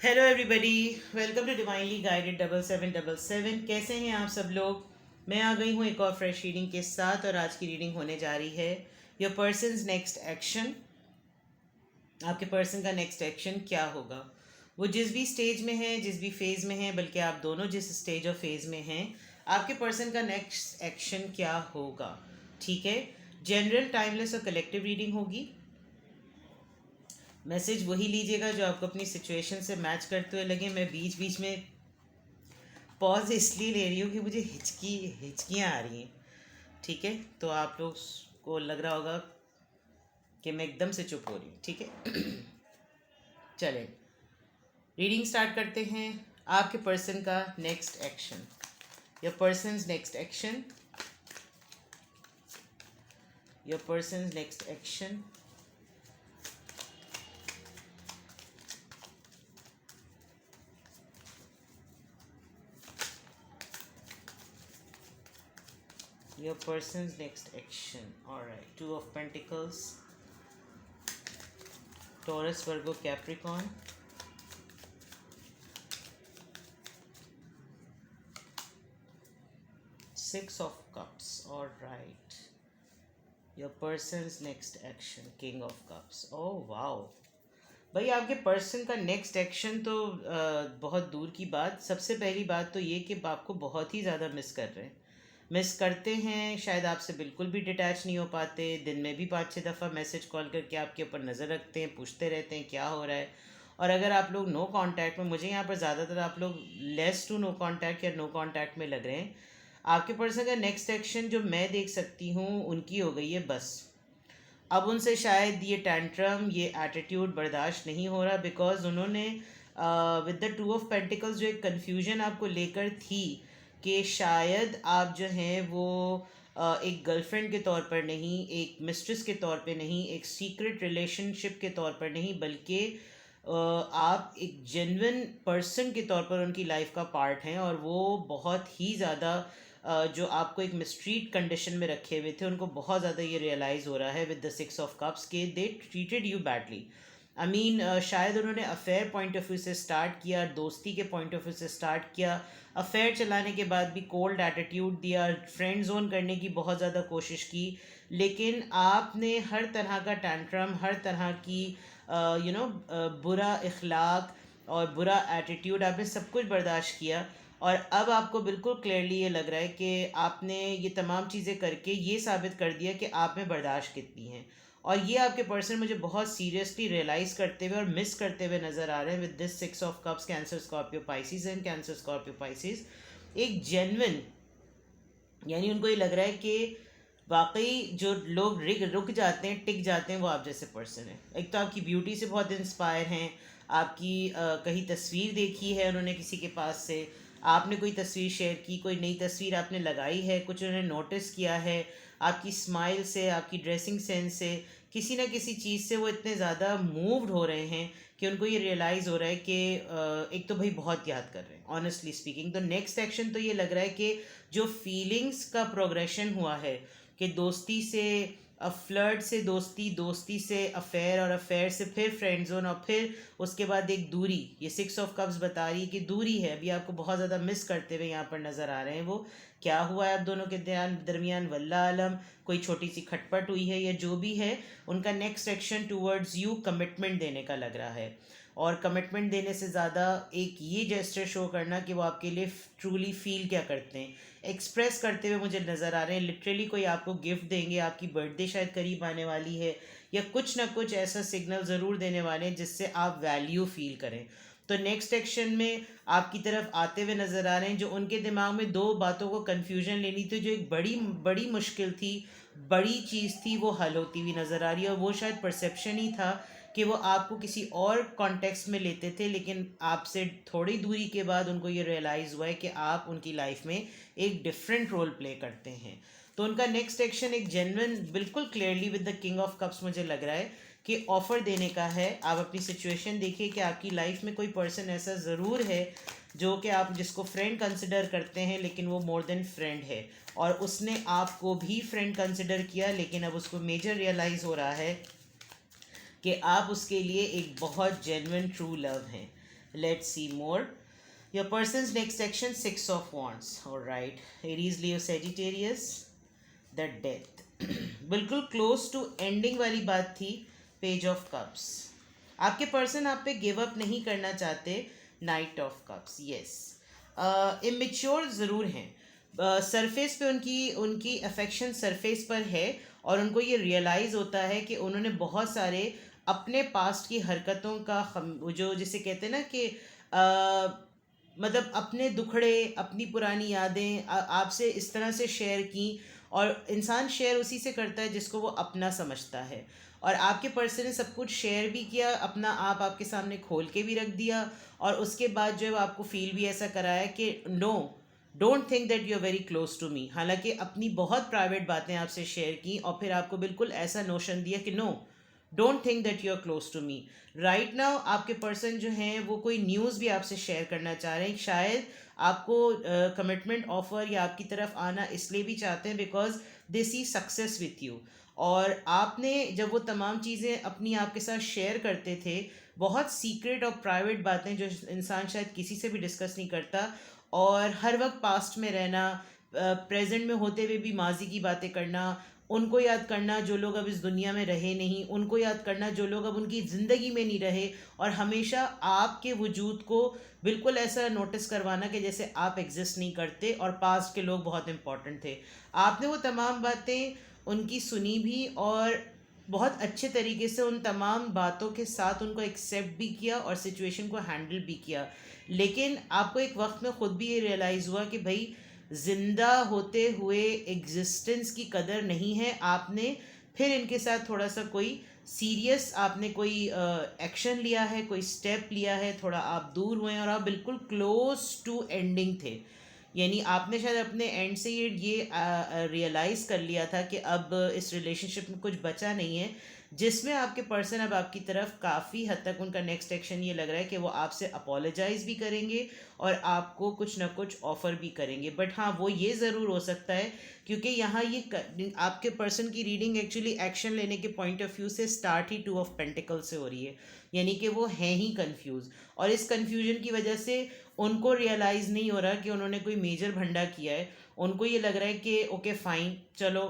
Hello everybody, welcome to divinely guided 7777। कैसे हैं आप सब लोग। मैं आ गई हूँ एक और फ्रेश रीडिंग के साथ और आज की रीडिंग होने जा रही है योर पर्सनस नेक्स्ट एक्शन। आपके पर्सन का नेक्स्ट एक्शन क्या होगा। वो जिस भी स्टेज में है, जिस भी फेज़ में है, बल्कि आप दोनों जिस स्टेज और फेज़ में हैं, आपके पर्सन का नेक्स्ट एक्शन क्या होगा। ठीक है, जनरल, टाइमलेस और कलेक्टिव रीडिंग होगी। मैसेज वही लीजिएगा जो आपको अपनी सिचुएशन से मैच करते हुए लगे। मैं बीच बीच में पॉज इसलिए ले रही हूँ कि मुझे हिचकियाँ आ रही हैं। ठीक है, तो आप लोग को लग रहा होगा कि मैं एकदम से चुप हो रही हूँ। ठीक है, चलें रीडिंग स्टार्ट करते हैं। आपके पर्सन का next action, your persons next action, your persons next action. Your person's next action. Alright. Two of Pentacles. Taurus, Virgo, Capricorn. Six of Cups. Alright. Your person's next action. King of Cups. Oh wow. भाई आपके person का next action तो बहुत दूर की बात। सबसे पहली बात तो ये कि आपको बहुत ही ज़्यादा मिस कर रहे हैं, मिस करते हैं। शायद आपसे बिल्कुल भी डिटैच नहीं हो पाते। दिन में भी 5-6 दफ़ा मैसेज कॉल करके आपके ऊपर नज़र रखते हैं, पूछते रहते हैं क्या हो रहा है। और अगर आप लोग नो कांटेक्ट में, मुझे यहाँ पर ज़्यादातर आप लोग लेस टू नो कांटेक्ट या नो कांटेक्ट में लग रहे हैं। आपके पर्सन का नेक्स्ट एक्शन जो मैं देख सकती हूँ उनकी हो गई है बस। अब उनसे शायद ये टैंट्रम, ये एटीट्यूड बर्दाश्त नहीं हो रहा, बिकॉज उन्होंने with the two of pentacles जो एक कन्फ्यूजन आपको लेकर थी कि शायद आप जो हैं वो एक गर्लफ्रेंड के तौर पर नहीं, एक मिस्ट्रेस के तौर पे नहीं, एक सीक्रेट रिलेशनशिप के तौर पर नहीं, बल्कि आप एक जेन्युइन पर्सन के तौर पर उनकी लाइफ का पार्ट हैं। और वो बहुत ही ज़्यादा जो आपको एक मिस्ट्रीट कंडीशन में रखे हुए थे, उनको बहुत ज़्यादा ये रियलाइज़ हो रहा है with the six of cups के they treated you badly. I mean शायद उन्होंने अफेयर पॉइंट ऑफ व्यू से स्टार्ट किया, दोस्ती के पॉइंट ऑफ व्यू से स्टार्ट किया, अफेयर चलाने के बाद भी कोल्ड एटीट्यूड दिया, फ्रेंड जोन करने की बहुत ज़्यादा कोशिश की, लेकिन आपने हर तरह का टैंट्रम, हर तरह की बुरा इखलाक और बुरा एटीट्यूड, आपने सब कुछ बर्दाश्त किया। और अब आपको बिल्कुल क्लियरली ये लग रहा है कि आपने ये तमाम चीज़ें करके ये साबित कर दिया कि आप में बर्दाश्त कितनी है। और ये आपके पर्सन मुझे बहुत सीरियसली रियलाइज़ करते हुए और मिस करते हुए नज़र आ रहे हैं with this six of cups, cancer Scorpio Pisces and cancer Scorpio Pisces. एक जेन्युइन, यानी उनको ये लग रहा है कि वाकई जो लोग रुक जाते हैं, टिक जाते हैं, वो आप जैसे पर्सन है। एक तो आपकी ब्यूटी से बहुत इंस्पायर हैं, आपकी कहीं तस्वीर देखी है उन्होंने किसी के पास से, आपने कोई तस्वीर शेयर की, कोई नई तस्वीर आपने लगाई है, कुछ उन्होंने नोटिस किया है, आपकी स्माइल से, आपकी ड्रेसिंग सेंस से, किसी ना किसी चीज़ से वो इतने ज़्यादा मूव्ड हो रहे हैं कि उनको ये रियलाइज़ हो रहा है कि एक तो भाई बहुत याद कर रहे हैं ऑनेस्टली स्पीकिंग। तो नेक्स्ट एक्शन तो ये लग रहा है कि जो फीलिंग्स का प्रोग्रेशन हुआ है कि दोस्ती से फ्लर्ट से दोस्ती, दोस्ती से अफेयर और अफेयर से फिर फ्रेंड जोन और फिर उसके बाद एक दूरी, ये सिक्स ऑफ कप्स बता रही है कि दूरी है। अभी आपको बहुत ज़्यादा मिस करते हुए यहाँ पर नज़र आ रहे हैं। वो क्या हुआ है आप दोनों के दरमियान, वल्लाह आलम, कोई छोटी सी खटपट हुई है या जो भी है, उनका next action towards you commitment देने का लग रहा है। और कमिटमेंट देने से ज़्यादा एक ये जेस्चर शो करना कि वो आपके लिए ट्रूली फील क्या करते हैं, एक्सप्रेस करते हुए मुझे नज़र आ रहे हैं। लिटरली कोई आपको गिफ्ट देंगे, आपकी बर्थडे शायद करीब आने वाली है, या कुछ ना कुछ ऐसा सिग्नल ज़रूर देने वाले हैं जिससे आप वैल्यू फील करें। तो नेक्स्ट एक्शन में आपकी तरफ आते हुए नज़र आ रहे हैं। जो उनके दिमाग में दो बातों को कन्फ्यूजन लेनी थी, जो एक बड़ी बड़ी मुश्किल थी, बड़ी चीज़ थी, वो हल होती हुई नज़र आ रही है। और वो शायद परसेप्शन ही था कि वो आपको किसी और कॉन्टेक्स्ट में लेते थे, लेकिन आपसे थोड़ी दूरी के बाद उनको ये रियलाइज़ हुआ है कि आप उनकी लाइफ में एक डिफरेंट रोल प्ले करते हैं। तो उनका नेक्स्ट एक्शन एक जेन्युइन, बिल्कुल clearly with the king of cups मुझे लग रहा है कि ऑफ़र देने का है। आप अपनी सिचुएशन देखिए कि आपकी लाइफ में कोई पर्सन ऐसा ज़रूर है जो कि आप जिसको फ्रेंड कंसिडर करते हैं, लेकिन वो मोर देन फ्रेंड है। और उसने आपको भी फ्रेंड कंसिडर किया, लेकिन अब उसको मेजर रियलाइज़ हो रहा है कि आप उसके लिए एक बहुत जेन्युइन ट्रू लव हैं। Let's see more. Your person's next action, Six of Wands. All right. Aries, Leo, Sagittarius. The Death. बिल्कुल क्लोज टू एंडिंग वाली बात थी. Page of cups. आपके पर्सन आप पे गिव अप नहीं करना चाहते. Night of cups. Yes. Immature ज़रूर हैं. सरफेस पे उनकी उनकी अफेक्शन सरफेस पर है, और उनको ये रियलाइज़ होता है कि उन्होंने बहुत सारे अपने पास्ट की हरकतों का जो जिसे कहते हैं ना कि मतलब अपने दुखड़े, अपनी पुरानी यादें आपसे इस तरह से शेयर की. और इंसान शेयर उसी से करता है जिसको वो अपना समझता है. और आपके पर्सन ने सब कुछ शेयर भी किया, अपना आप आपके सामने खोल के भी रख दिया, और उसके बाद जो है वो आपको फील भी ऐसा कराया कि no, don't think that you are very close to me. हालांकि अपनी बहुत प्राइवेट बातें आपसे शेयर की, और फिर आपको बिल्कुल ऐसा नोशन दिया कि no, don't think that you are close to me. Right now आपके पर्सन जो हैं वो कोई न्यूज़ भी आपसे शेयर करना चाह रहे हैं. शायद आपको कमिटमेंट ऑफर या आपकी तरफ आना इसलिए भी चाहते हैं because they see success with you. और आपने जब वो तमाम चीज़ें अपनी आपके साथ शेयर करते थे, बहुत सीक्रेट और प्राइवेट बातें जो इंसान शायद किसी से भी डिस्कस नहीं करता, और हर वक्त पास्ट में रहना, प्रेजेंट में होते हुए भी माजी की बातें करना, उनको याद करना जो लोग अब इस दुनिया में रहे नहीं, उनको याद करना जो लोग अब उनकी ज़िंदगी में नहीं रहे, और हमेशा आपके वजूद को बिल्कुल ऐसा नोटिस करवाना कि जैसे आप एग्जिस्ट नहीं करते और पास्ट के लोग बहुत इंपॉर्टेंट थे. आपने वो तमाम बातें उनकी सुनी भी, और बहुत अच्छे तरीके से उन तमाम बातों के साथ उनको एक्सेप्ट भी किया और सिचुएशन को हैंडल भी किया. लेकिन आपको एक वक्त में ख़ुद भी ये रियलाइज़ हुआ कि भाई ज़िंदा होते हुए एग्जिस्टेंस की कदर नहीं है. आपने फिर इनके साथ थोड़ा सा कोई सीरियस आपने कोई एक्शन लिया है, कोई स्टेप लिया है, थोड़ा आप दूर हुए हैं, और आप बिल्कुल क्लोज टू एंडिंग थे. यानी आपने शायद अपने एंड से ये रियलाइज़ कर लिया था कि अब इस रिलेशनशिप में कुछ बचा नहीं है, जिसमें आपके पर्सन अब आपकी तरफ काफ़ी हद तक उनका नेक्स्ट एक्शन ये लग रहा है कि वो आपसे अपोलोजाइज़ भी करेंगे और आपको कुछ ना कुछ ऑफ़र भी करेंगे. बट हाँ, वो ये ज़रूर हो सकता है क्योंकि यहाँ ये आपके पर्सन की रीडिंग एक्चुअली एक्शन लेने के पॉइंट ऑफ व्यू से start he two of pentacle से हो रही है. यानी कि वो हैं ही कंफ्यूज, और इस कन्फ्यूजन की वजह से उनको रियलाइज़ नहीं हो रहा कि उन्होंने कोई मेजर भंडा किया है. उनको ये लग रहा है कि ओके फाइन, चलो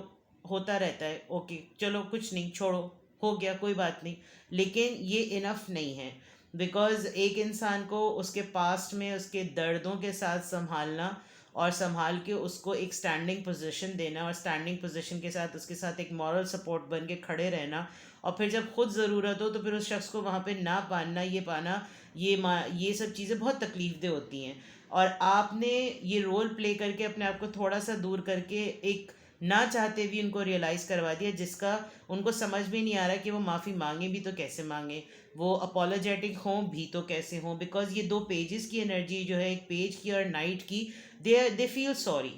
होता रहता है, ओके चलो कुछ नहीं, छोड़ो, हो गया, कोई बात नहीं. लेकिन ये इनफ नहीं है, बिकॉज़ एक इंसान को उसके पास्ट में उसके दर्दों के साथ संभालना, और संभाल के उसको एक स्टैंडिंग पोजीशन देना, और स्टैंडिंग पोजीशन के साथ उसके साथ एक मॉरल सपोर्ट बन के खड़े रहना, और फिर जब खुद ज़रूरत हो तो फिर उस शख्स को वहाँ पे ना पाना, ये पाना, ये सब चीज़ें बहुत तकलीफ दे होती हैं. और आपने ये रोल प्ले करके अपने आप को थोड़ा सा दूर करके एक ना चाहते भी उनको रियलाइज़ करवा दिया, जिसका उनको समझ में नहीं आ रहा कि वो माफ़ी मांगे भी तो कैसे मांगे, वो अपोलोजेटिक हों भी तो कैसे हों. बिकॉज ये दो पेजेस की एनर्जी जो है, एक पेज की और नाइट की, they feel sorry.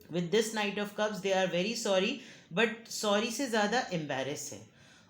With this knight of cups they are very sorry, but sorry से ज़्यादा एम्बेरस है.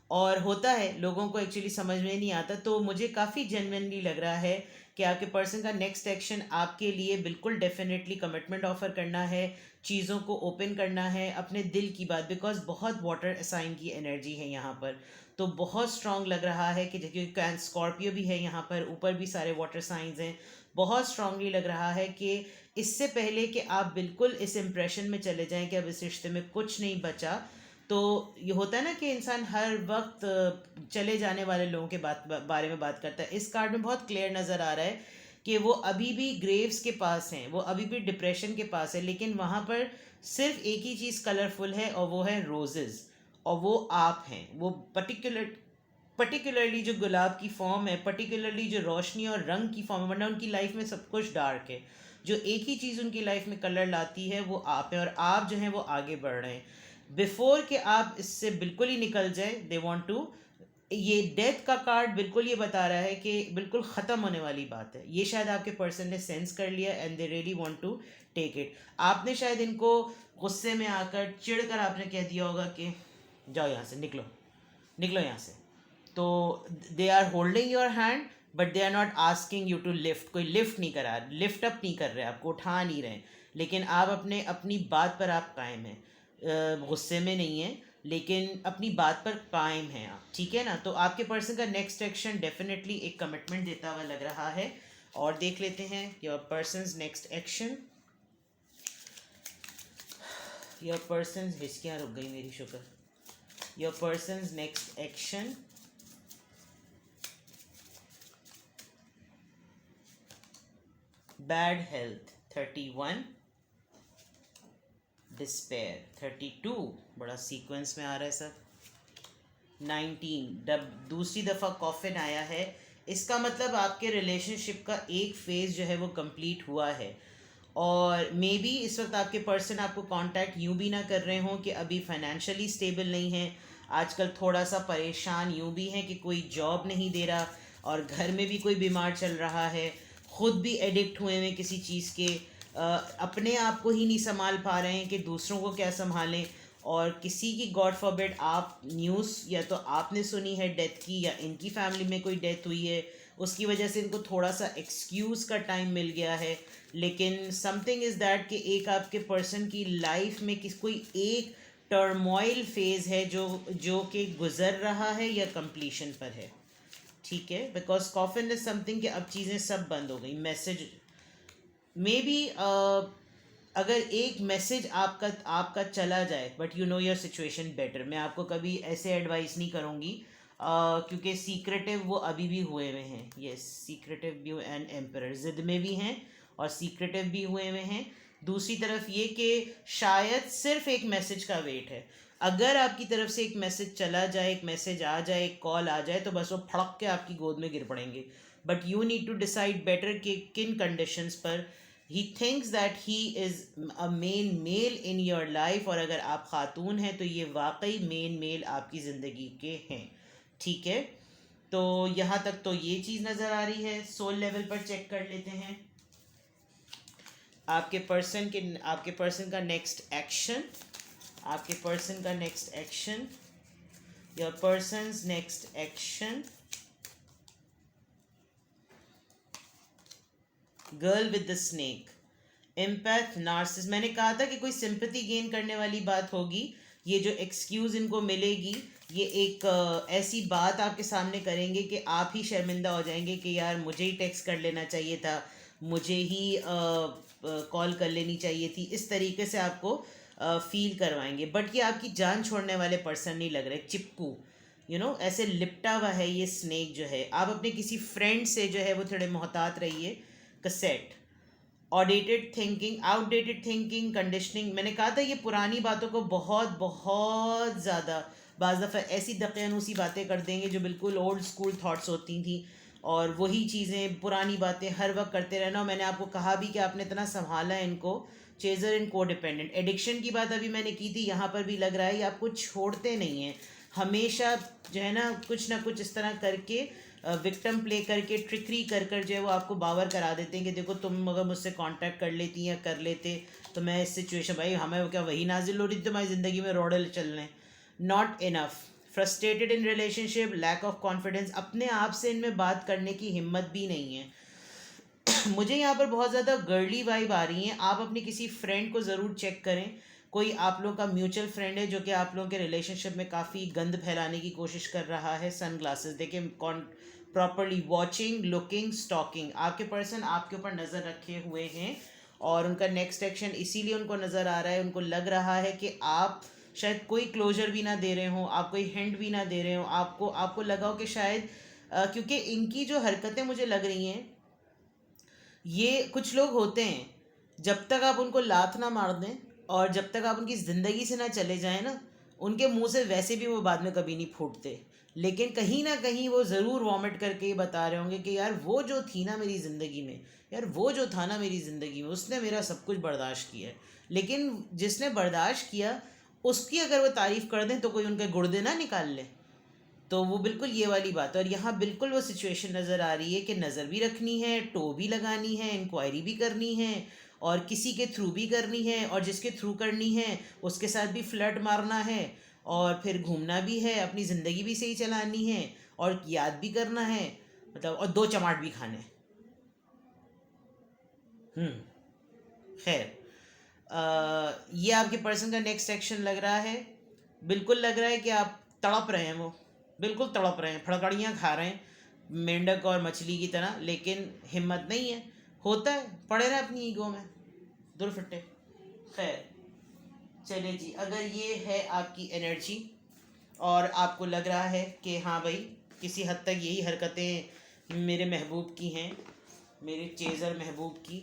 और होता है, लोगों को एक्चुअली समझ में नहीं आता. तो मुझे काफ़ी जेन्युइनली लग रहा है कि आपके पर्सन का नेक्स्ट एक्शन आपके लिए बिल्कुल डेफिनेटली कमिटमेंट ऑफर करना है, चीज़ों को ओपन करना है, अपने दिल की बात. बिकॉज बहुत वाटर साइन की एनर्जी है यहाँ पर, तो बहुत स्ट्रांग लग रहा है कि क्योंकि स्कॉर्पियो भी है यहाँ पर, ऊपर भी सारे वाटर साइंस हैं. बहुत स्ट्रांगली लग रहा है कि इससे पहले कि आप बिल्कुल इस इम्प्रेशन में चले जाएं कि अब इस रिश्ते में कुछ नहीं बचा, तो ये होता है ना कि इंसान हर वक्त चले जाने वाले लोगों के बारे में बात करता है. इस कार्ड में बहुत क्लियर नज़र आ रहा है कि वो अभी भी ग्रेव्स के पास हैं, वो अभी भी डिप्रेशन के पास है, लेकिन वहाँ पर सिर्फ एक ही चीज़ कलरफुल है, और वो है रोजेज़, और वो आप हैं. वो पर्टिकुलरली जो गुलाब की फॉर्म है, पर्टिकुलरली जो रोशनी और रंग की फॉर्म है, वरना उनकी लाइफ में सब कुछ डार्क है. जो एक ही चीज़ उनकी लाइफ में कलर लाती है वो आप हैं, और आप जो हैं वो आगे बढ़ रहे हैं. बिफोर कि आप इससे बिल्कुल ही निकल जाए, दे वांट टू, ये डेथ का कार्ड बिल्कुल ये बता रहा है कि बिल्कुल ख़त्म होने वाली बात है. ये शायद आपके पर्सन ने सेंस कर लिया, and they really want to take it. आपने शायद इनको गुस्से में आकर, चिढ़ कर आपने कह दिया होगा कि जाओ यहाँ से, निकलो निकलो यहाँ से. तो they are holding your hand, but they are not asking you to lift. कोई लिफ्ट नहीं करा, लिफ्ट अप नहीं कर रहे, आपको उठा नहीं रहे, लेकिन आप अपनी बात पर आप कायम हैं, गुस्से में नहीं है. लेकिन अपनी बात पर कायम हैं आप, ठीक है ना। तो आपके पर्सन का नेक्स्ट एक्शन डेफिनेटली एक कमिटमेंट देता हुआ लग रहा है। और देख लेते हैं your person's next action. Your person, हिचकियाँ रुक गई मेरी, शुक्र। Your person's next action, bad health 31, despair 32, बड़ा सीक्वेंस में आ रहा है सब। 19, दूसरी दफ़ा कॉफिन आया है। इसका मतलब आपके रिलेशनशिप का एक फेज़ जो है वो कंप्लीट हुआ है। और मे बी इस वक्त आपके पर्सन आपको कांटेक्ट यूँ भी ना कर रहे हों कि अभी फाइनेंशियली स्टेबल नहीं है, आजकल थोड़ा सा परेशान यूँ भी हैं कि कोई जॉब नहीं दे रहा, और घर में भी कोई बीमार चल रहा है, ख़ुद भी एडिक्ट हुए हैं किसी चीज़ के, अपने आप को ही नहीं संभाल पा रहे हैं कि दूसरों को क्या संभालें। और किसी की गॉड फॉरबिड आप न्यूज़ या तो आपने सुनी है डेथ की, या इनकी फैमिली में कोई डेथ हुई है, उसकी वजह से इनको थोड़ा सा एक्सक्यूज़ का टाइम मिल गया है। लेकिन समथिंग इज़ दैट कि एक आपके पर्सन की लाइफ में कोई एक टर्मोइल फेज़ है जो कि गुज़र रहा है या कंप्लीशन पर है, ठीक है। बिकॉज कॉफिन इज समथिंग कि अब चीज़ें सब बंद हो गई। मैसेज मे बी अगर एक मैसेज आपका चला जाए, but you know your situation better, मैं आपको कभी ऐसे एडवाइस नहीं करूँगी, क्योंकि सीक्रेटिव वो अभी भी हुए हुए हैं। यस, सीक्रेटिव भी एंड एम्परर ज़िद में भी हैं और सीक्रेटिव भी हुए हुए हैं। दूसरी तरफ ये कि शायद सिर्फ एक मैसेज का वेट है। अगर आपकी तरफ से एक मैसेज चला जाए, एक मैसेज आ जाए, एक कॉल आ जाए, तो बस वो फड़क के आपकी गोद में गिर पड़ेंगे। But you need to decide better कि किन कंडीशंस पर he thinks that he is a main male in your life. और अगर आप खातून हैं तो ये वाकई मेन मेल आपकी ज़िंदगी के हैं, ठीक है। तो यहाँ तक तो ये चीज़ नज़र आ रही है। सोल लेवल पर चेक कर लेते हैं आपके पर्सन का नेक्स्ट एक्शन। आपके पर्सन का next action, your person's next action, girl with the snake, empath, Nazis. मैंने कहा था कि कोई सिंपैथी गेन करने वाली बात होगी। ये जो एक्सक्यूज़ इनको मिलेगी, ये एक ऐसी बात आपके सामने करेंगे कि आप ही शर्मिंदा हो जाएंगे कि यार मुझे ही टेक्स्ट कर लेना चाहिए था, मुझे ही कॉल कर लेनी चाहिए थी। इस तरीके से आपको फील करवाएंगे। बट ये आपकी जान छोड़ने वाले पर्सन नहीं लग रहे। चिपकू, ऐसे लिपटा हुआ है ये स्नेक जो है। आप अपने किसी फ्रेंड से जो है वो थोड़े मोहतात रहिए। Cassette, outdated thinking, conditioning. मैंने कहा था ये पुरानी बातों को बहुत बहुत ज़्यादा बाज़ दफ़ा ऐसी दकियानूसी बातें कर देंगे जो बिल्कुल ओल्ड स्कूल थॉट्स होती थी, और वही चीज़ें, पुरानी बातें हर वक्त करते रहना। और मैंने आपको कहा भी कि आपने इतना संभाला है इनको। चेजर इन को डिपेंडेंट, एडिक्शन की बात अभी मैंने की थी, यहाँ पर भी लग रहा है ये आपको छोड़ते नहीं हैं। हमेशा जो है ना कुछ इस तरह करके विक्टिम प्ले करके, ट्रिकरी कर कर जो है वो आपको बावर करा देते हैं कि देखो तुम अगर मुझसे कांटेक्ट कर लेती या कर लेते तो मैं इस सिचुएशन, भाई हमें क्या वही नाजिल हो रही थी तुम्हारी ज़िंदगी में, रोडल चल रहे हैं। Not enough, frustrated in relationship, lack of confidence, अपने आप से इनमें बात करने की हिम्मत भी नहीं है। मुझे यहाँ पर बहुत ज़्यादा गर्ली वाइब आ रही है। आप अपनी किसी फ्रेंड को ज़रूर चेक करें। कोई आप लोगों का म्यूचुअल फ्रेंड है जो कि आप लोगों के रिलेशनशिप में काफ़ी गंद फैलाने की कोशिश कर रहा है। सन ग्लासेस देखिए, कौन प्रॉपरली वॉचिंग, लुकिंग, स्टॉकिंग। आपके पर्सन आपके ऊपर नज़र रखे हुए हैं और उनका नेक्स्ट एक्शन इसीलिए उनको नज़र आ रहा है। उनको लग रहा है कि आप शायद कोई क्लोजर भी ना दे रहे हो, आप कोई हिंट भी ना दे रहे हो। आपको लगा हो कि शायद क्योंकि इनकी जो हरकतें मुझे लग रही हैं, ये कुछ लोग होते हैं, जब तक आप उनको लात ना मार दें और जब तक आप उनकी ज़िंदगी से ना चले जाएं ना, उनके मुंह से वैसे भी वो बाद में कभी नहीं फूटते। लेकिन कहीं ना कहीं वो ज़रूर वॉमिट करके ये बता रहे होंगे कि यार वो जो थी ना मेरी ज़िंदगी में, यार वो जो था ना मेरी ज़िंदगी में, उसने मेरा सब कुछ बर्दाश्त किया है। लेकिन जिसने बर्दाश्त किया उसकी अगर वो तारीफ़ कर दें तो कोई उनके गुर्दे ना निकाल ले। तो वो बिल्कुल ये वाली बात है। और यहाँ बिल्कुल वो सिचुएशन नज़र आ रही है कि नज़र भी रखनी है, टो भी लगानी है, इंक्वायरी भी करनी है, और किसी के थ्रू भी करनी है, और जिसके थ्रू करनी है उसके साथ भी फ्लर्ट मारना है, और फिर घूमना भी है, अपनी ज़िंदगी भी सही चलानी है, और याद भी करना है, मतलब, और दो चमाट भी खाने। खैर, ये आपके पर्सन का नेक्स्ट एक्शन लग रहा है। बिल्कुल लग रहा है कि आप तड़प रहे हैं, वो बिल्कुल तड़प रहे हैं, फड़कड़ियाँ खा रहे हैं मेंढक और मछली की तरह, लेकिन हिम्मत नहीं है। होता है, पड़े रहे अपनी ईगो में, दुरफिट्टे। खैर, चले जी, अगर ये है आपकी एनर्जी और आपको लग रहा है कि हाँ भाई किसी हद तक यही हरकतें मेरे महबूब की हैं, मेरे चेज़र महबूब की,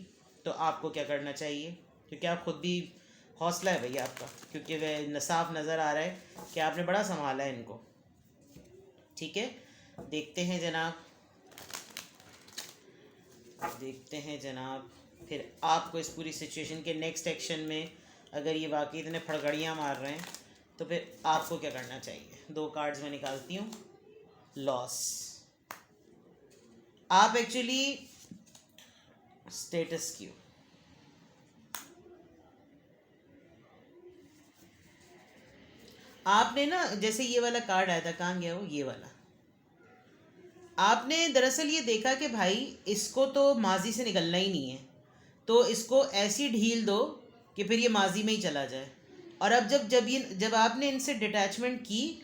तो आपको क्या करना चाहिए? क्योंकि आप खुद भी, हौसला है भैया आपका, क्योंकि वह साफ नज़र आ रहा है कि आपने बड़ा संभाला है इनको। ठीक है, देखते हैं जनाब, देखते हैं जनाब, फिर आपको इस पूरी सिचुएशन के नेक्स्ट एक्शन में, अगर ये वाकई इतने फड़गड़ियाँ मार रहे हैं, तो फिर आपको क्या करना चाहिए। दो कार्ड्स मैं निकालती हूँ। लॉस, आप एक्चुअली स्टेटस क्यू, आपने ना, जैसे ये वाला कार्ड आया था, कहाँ गया वो, ये वाला, आपने दरअसल ये देखा कि भाई इसको तो माजी से निकलना ही नहीं है, तो इसको ऐसी ढील दो कि फिर ये माजी में ही चला जाए। और अब जब आपने इनसे डिटैचमेंट की,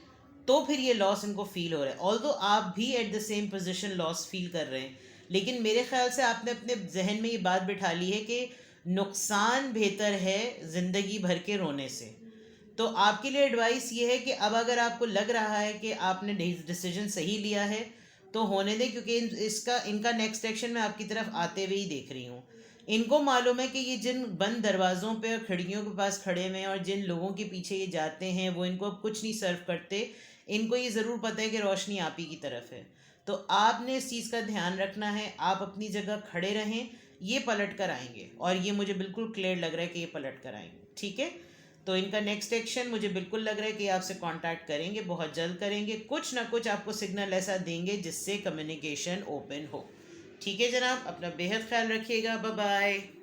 तो फिर ये लॉस इनको फील हो रहा है। ऑल्दो आप भी at the same position loss feel कर रहे हैं, लेकिन मेरे ख्याल से आपने अपने जहन में ये बात बिठा ली है कि नुकसान बेहतर है ज़िंदगी भर के रोने से। तो आपके लिए एडवाइस ये है कि अब अगर आपको लग रहा है कि आपने डिसीजन सही लिया है, तो होने दें, क्योंकि इसका इनका नेक्स्ट एक्शन मैं आपकी तरफ आते हुए ही देख रही हूँ। इनको मालूम है कि ये जिन बंद दरवाज़ों पे और खिड़कियों के पास खड़े हुए हैं और जिन लोगों के पीछे ये जाते हैं, वो इनको अब कुछ नहीं सर्व करते। इनको ये ज़रूर पता है कि रोशनी आप ही की तरफ है। तो आपने इस चीज़ का ध्यान रखना है, आप अपनी जगह खड़े रहें, ये पलट कर आएंगे, और ये मुझे बिल्कुल क्लियर लग रहा है कि ये पलट कर आएंगे। ठीक है, तो इनका नेक्स्ट एक्शन मुझे बिल्कुल लग रहा है कि आपसे कांटेक्ट करेंगे, बहुत जल्द करेंगे, कुछ ना कुछ आपको सिग्नल ऐसा देंगे जिससे कम्युनिकेशन ओपन हो। ठीक है जनाब, अपना बेहद ख्याल रखिएगा, बाय बाय।